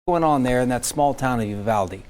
Going on there in that small town of Uvalde?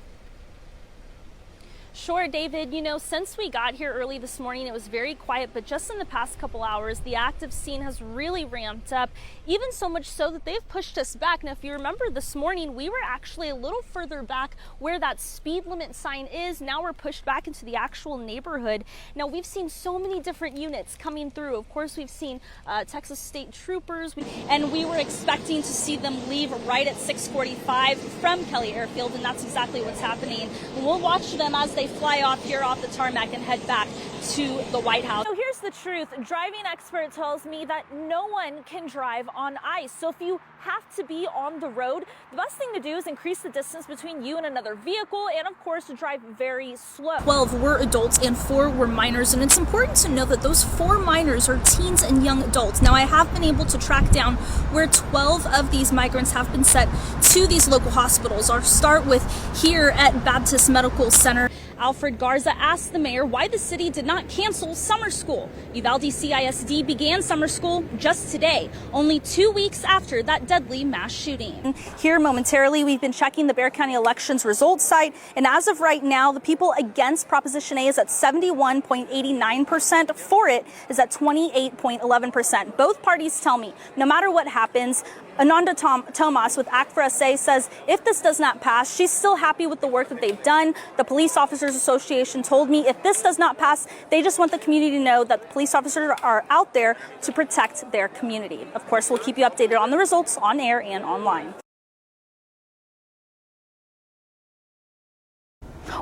Sure, David. You know, since we got here early this morning, it was very quiet, but just in the past couple hours, the active scene has really ramped up, even so much so that they've pushed us back. Now, if you remember this morning, we were actually a little further back where that speed limit sign is. Now we're pushed back into the actual neighborhood. Now, we've seen so many different units coming through. Of course, we've seen Texas State Troopers, and we were expecting to see them leave right at 6:45 from Kelly Airfield, and that's exactly what's happening. We'll watch them as they fly off here off the tarmac and head back to the White House. So here's the truth. Driving expert tells me that no one can drive on ice. So if you have to be on the road, the best thing to do is increase the distance between you and another vehicle, and of course drive very slow. 12 were adults and 4 were minors, and it's important to know that those 4 minors are teens and young adults. Now, I have been able to track down where 12 of these migrants have been sent to these local hospitals. I'll start with here at Baptist Medical Center. Alfred Garza asked the mayor why the city did not cancel summer school. Uvalde CISD began summer school just today, only 2 weeks after that deadly mass shooting. Here momentarily, we've been checking the Bexar County elections results site, and as of right now, the people against Proposition A is at 71.89%. For it is at 28.11%. Both parties tell me no matter what happens, Ananda Tomas with Act for SA says if this does not pass, she's still happy with the work that they've done. The Police Officers Association told me if this does not pass, they just want the community to know that the police officers are out there to protect their community. Of course, we'll keep you updated on the results on air and online.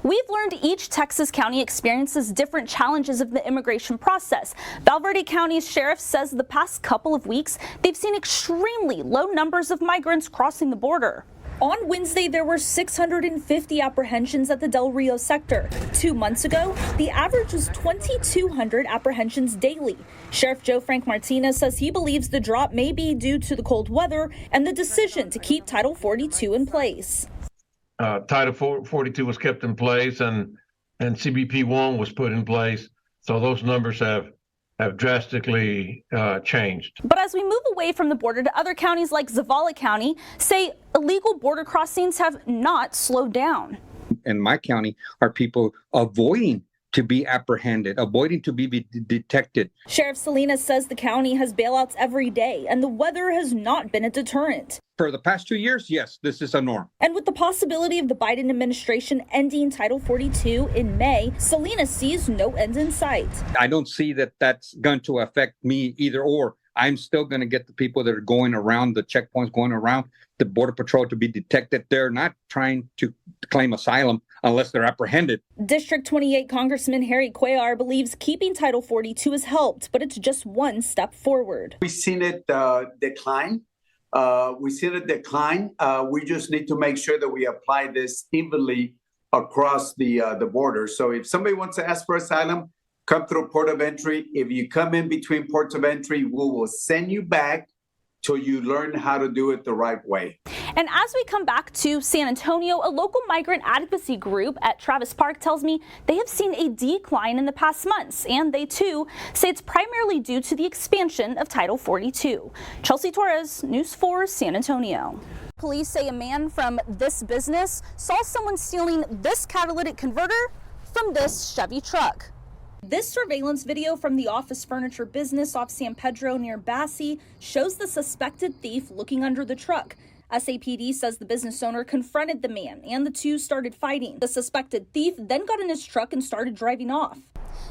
We've learned each Texas county experiences different challenges of the immigration process. Val Verde County's sheriff says the past couple of weeks, they've seen extremely low numbers of migrants crossing the border. On Wednesday, there were 650 apprehensions at the Del Rio sector. 2 months ago, the average was 2,200 apprehensions daily. Sheriff Joe Frank Martinez says he believes the drop may be due to the cold weather and the decision to keep Title 42 in place. Title 42 was kept in place and CBP 1 was put in place. So those numbers have drastically changed. But as we move away from the border to other counties like Zavala County, say illegal border crossings have not slowed down. In my county are people avoiding to be apprehended, avoiding to be detected. Sheriff Salinas says the county has bailouts every day and the weather has not been a deterrent. For the past 2 years, yes, this is a norm. And with the possibility of the Biden administration ending Title 42 in May, Salinas sees no end in sight. I don't see that that's going to affect me either or. I'm still going to get the people that are going around the checkpoints, going around the Border Patrol to be detected. They're not trying to claim asylum unless they're apprehended. District 28 Congressman Harry Cuellar believes keeping Title 42 has helped, but it's just one step forward. We've seen it decline. We just need to make sure that we apply this evenly across the border. So if somebody wants to ask for asylum, come through port of entry. If you come in between ports of entry, we will send you back till you learn how to do it the right way. And as we come back to San Antonio, a local migrant advocacy group at Travis Park tells me they have seen a decline in the past months, and they too say it's primarily due to the expansion of Title 42. Chelsea Torres, News 4, San Antonio. Police say a man from this business saw someone stealing this catalytic converter from this Chevy truck. This surveillance video from the office furniture business off San Pedro near Bassi shows the suspected thief looking under the truck. SAPD says the business owner confronted the man and the two started fighting. The suspected thief then got in his truck and started driving off.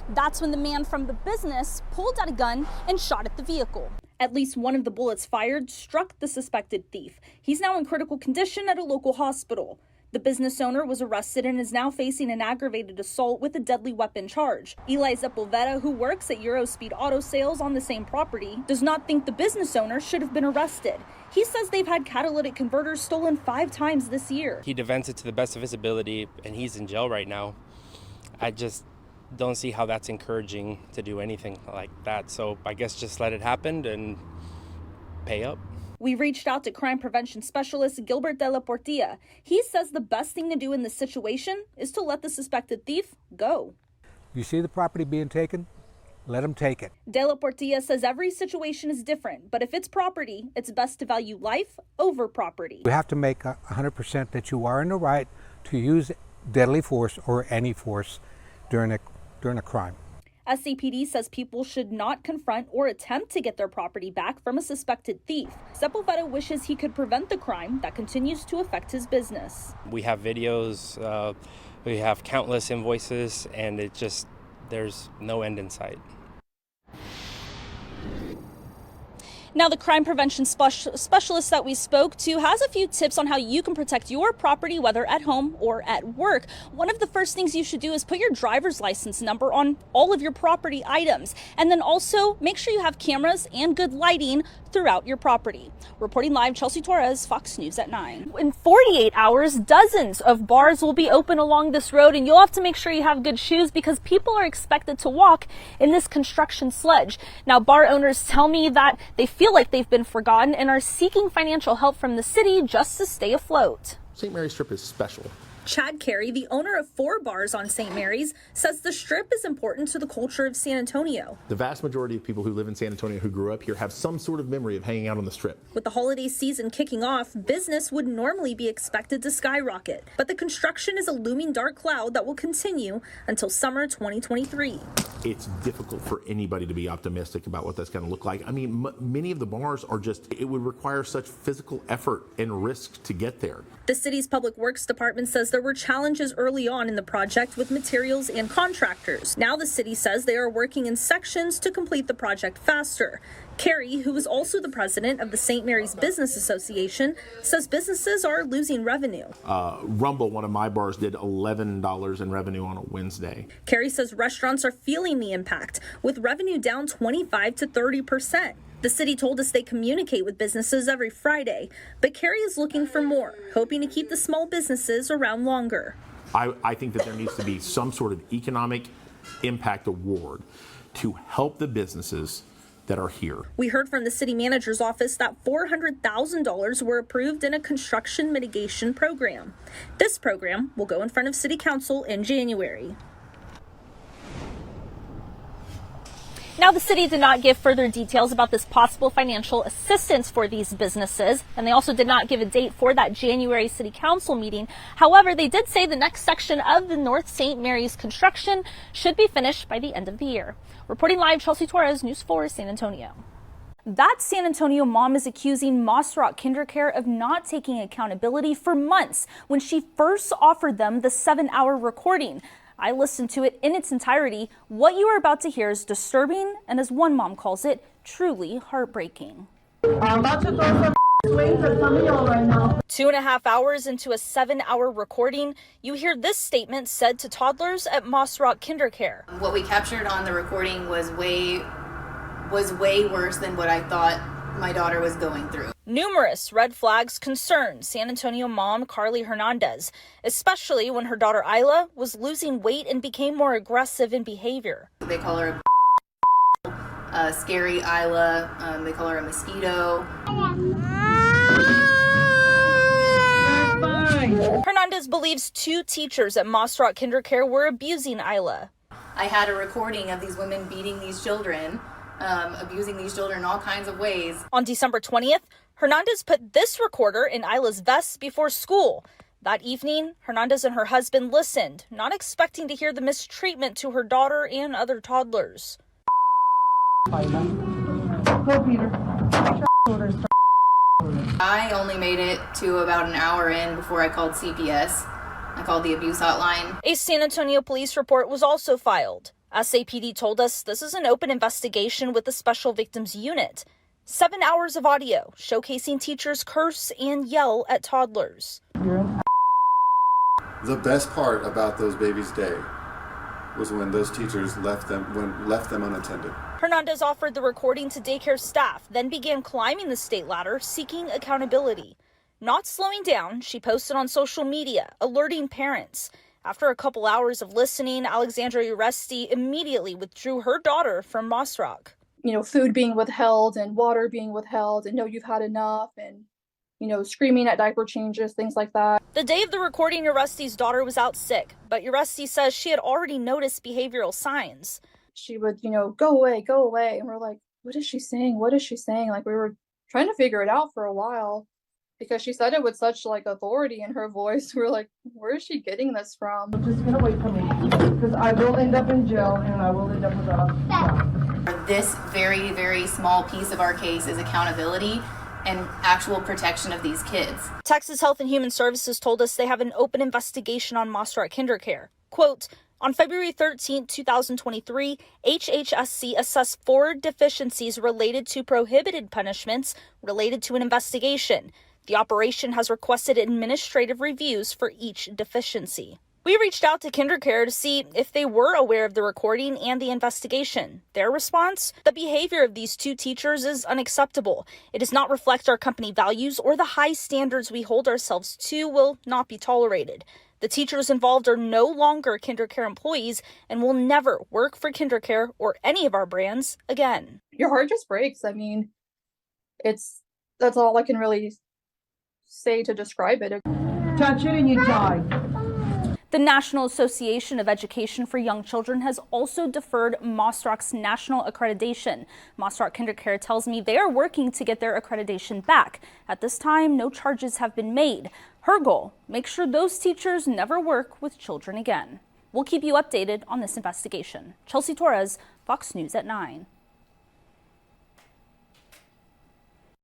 That's when the man from the business pulled out a gun and shot at the vehicle. At least one of the bullets fired struck the suspected thief. He's now in critical condition at a local hospital. The business owner was arrested and is now facing an aggravated assault with a deadly weapon charge. Eli Sepulveda, who works at Eurospeed Auto Sales on the same property, does not think the business owner should have been arrested. He says they've had catalytic converters stolen 5 times this year. He defends it to the best of his ability, and he's in jail right now. I just don't see how that's encouraging to do anything like that. So I guess just let it happen and pay up. We reached out to crime prevention specialist Gilbert de la Portilla. He says the best thing to do in this situation is to let the suspected thief go. You see the property being taken, let them take it. De La Portilla says every situation is different, but if it's property, it's best to value life over property. We have to make 100% that you are in the right to use deadly force or any force during a crime. SCPD says people should not confront or attempt to get their property back from a suspected thief. Sepulveda wishes he could prevent the crime that continues to affect his business. We have videos, we have countless invoices, and there's no end in sight. Now, the crime prevention specialist that we spoke to has a few tips on how you can protect your property, whether at home or at work. One of the first things you should do is put your driver's license number on all of your property items. And then also make sure you have cameras and good lighting throughout your property. Reporting live, Chelsea Torres, Fox News at 9. In 48 hours, dozens of bars will be open along this road, and you'll have to make sure you have good shoes because people are expected to walk in this construction sludge. Now, bar owners tell me that they feel like they've been forgotten and are seeking financial help from the city just to stay afloat. St. Mary's Strip is special. Chad Carey, the owner of 4 bars on St. Mary's, says the Strip is important to the culture of San Antonio. The vast majority of people who live in San Antonio who grew up here have some sort of memory of hanging out on the Strip. With the holiday season kicking off, business would normally be expected to skyrocket. But the construction is a looming dark cloud that will continue until summer 2023. It's difficult for anybody to be optimistic about what that's going to look like. I mean, many of the bars are it would require such physical effort and risk to get there. The city's Public Works Department says there were challenges early on in the project with materials and contractors. Now the city says they are working in sections to complete the project faster. Carey, who is also the president of the St. Mary's Business Association, says businesses are losing revenue. Rumble, one of my bars, did $11 in revenue on a Wednesday. Carey says restaurants are feeling the impact, with revenue down 25 to 30%. The city told us they communicate with businesses every Friday, but Carey is looking for more, hoping to keep the small businesses around longer. I think that there needs to be some sort of economic impact award to help the businesses that are here. We heard from the city manager's office that $400,000 were approved in a construction mitigation program. This program will go in front of City Council in January. Now, the city did not give further details about this possible financial assistance for these businesses, and they also did not give a date for that January City Council meeting. However, they did say the next section of the North St. Mary's construction should be finished by the end of the year. Reporting live, Chelsea Torres, News 4, San Antonio. That San Antonio mom is accusing Moss Rock KinderCare of not taking accountability for months when she first offered them the 7-hour recording. I listened to it in its entirety. What you are about to hear is disturbing and, as one mom calls it, truly heartbreaking. I'm about to throw some swings at some of y'all right now. 2.5 hours into a 7-hour recording, you hear this statement said to toddlers at Moss Rock KinderCare. What we captured on the recording was way worse than what I thought my daughter was going through. Numerous red flags concerned San Antonio mom Carly Hernandez, especially when her daughter Isla was losing weight and became more aggressive in behavior. They call her scary Isla. They call her a mosquito. Hernandez believes 2 teachers at Moss Rock KinderCare were abusing Isla. I had a recording of these women beating these children, abusing these children in all kinds of ways. On December 20th, Hernandez put this recorder in Isla's vest before school. That evening, Hernandez and her husband listened, not expecting to hear the mistreatment to her daughter and other toddlers. I only made it to about an hour in before I called CPS. I called the abuse hotline. A San Antonio police report was also filed. SAPD told us this is an open investigation with the Special Victims Unit. 7 hours of audio showcasing teachers curse and yell at toddlers. The best part about those babies' day was when those teachers left them unattended. Hernandez offered the recording to daycare staff, then began climbing the state ladder, seeking accountability. Not slowing down, she posted on social media, alerting parents. After a couple hours of listening, Alexandra Uresti immediately withdrew her daughter from Moss Rock. Food being withheld and water being withheld and no, you've had enough and, screaming at diaper changes, things like that. The day of the recording, Uresti's daughter was out sick, but Uresti says she had already noticed behavioral signs. she would, go away, go away. And we're like, what is she saying? What is she saying? Like, we were trying to figure it out for a while because she said it with such like authority in her voice. We were like, where is she getting this from? Just gonna wait for me because I will end up in jail and I will end up without a job. This very, very small piece of our case is accountability and actual protection of these kids. Texas Health and Human Services told us they have an open investigation on Mosstrack KinderCare. Quote, on February 13, 2023, HHSC assessed 4 deficiencies related to prohibited punishments related to an investigation. The operation has requested administrative reviews for each deficiency. We reached out to KinderCare to see if they were aware of the recording and the investigation. Their response? The behavior of these 2 teachers is unacceptable. It does not reflect our company values or the high standards we hold ourselves to will not be tolerated. The teachers involved are no longer KinderCare employees and will never work for KinderCare or any of our brands again. Your heart just breaks. I mean, that's all I can really say to describe it. Touch it and you die. The National Association of Education for Young Children has also deferred Mosstrack's national accreditation. Mosstrack KinderCare tells me they are working to get their accreditation back. At this time, no charges have been made. Her goal, make sure those teachers never work with children again. We'll keep you updated on this investigation. Chelsea Torres, Fox News at 9.